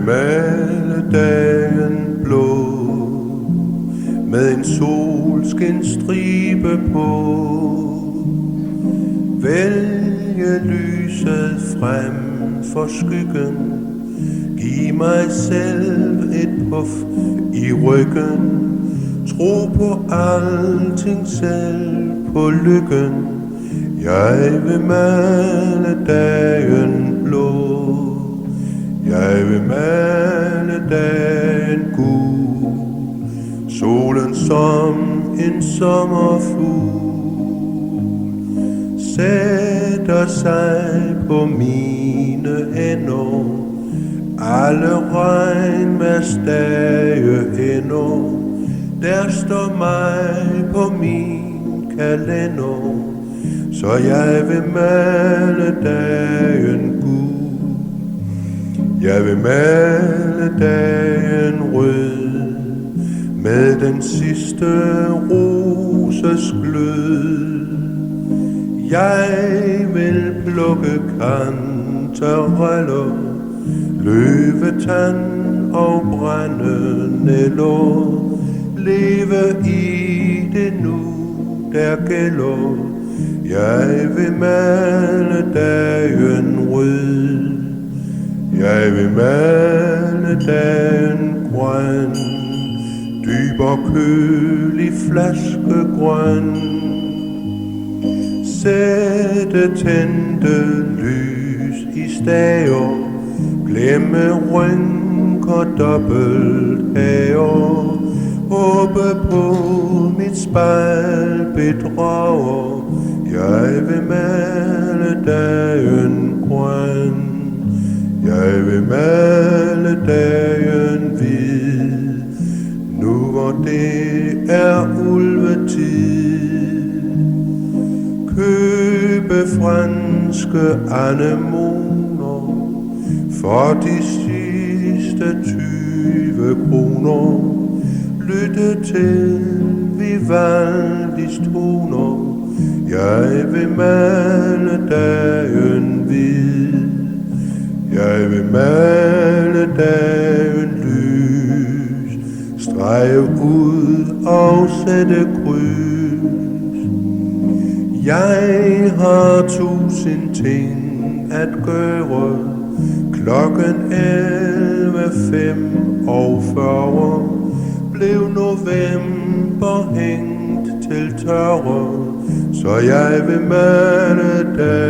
male dagen blå med en solskinstribe på. Vælge lyset frem for skyggen. Giv mig selv et puff i ryggen. Tro på alting, selv på lykken. Jeg vil male dagen blå. Jeg vil male dagen gul. Solen som en sommerfugl sætter sig på mine hænder. Alle regnværsdage endnu. Der står mig på min kalender. Så jeg vil male dagen gul. Jeg vil male dagen rød med den sidste roses glød. Jeg vil plukke kantareller, løvetand og brændenælder. Leve i det nu, der gælder. Jeg vil male dagen rød. Jeg vil male dagen grøn. Dyb og kølig flaskegrøn. Sætte tændte lys i stager. Glemme rynker dobbelt hager. Håbe på mit spejl bedrager. Jeg vil male dagen grøn. Jeg vil male dagen hvid. Nu hvor det er ulvetid. Købe franske anemoner for de sidste 20 kroner. Lytte til Vivaldis toner. Jeg vil male dagen hvid. Jeg vil male dagen lys. Strege ud og sætte kryds. Jeg har 1000 ting at gøre. Klokken 11:45 blev november hængt til tørre. Så jeg vil male dagen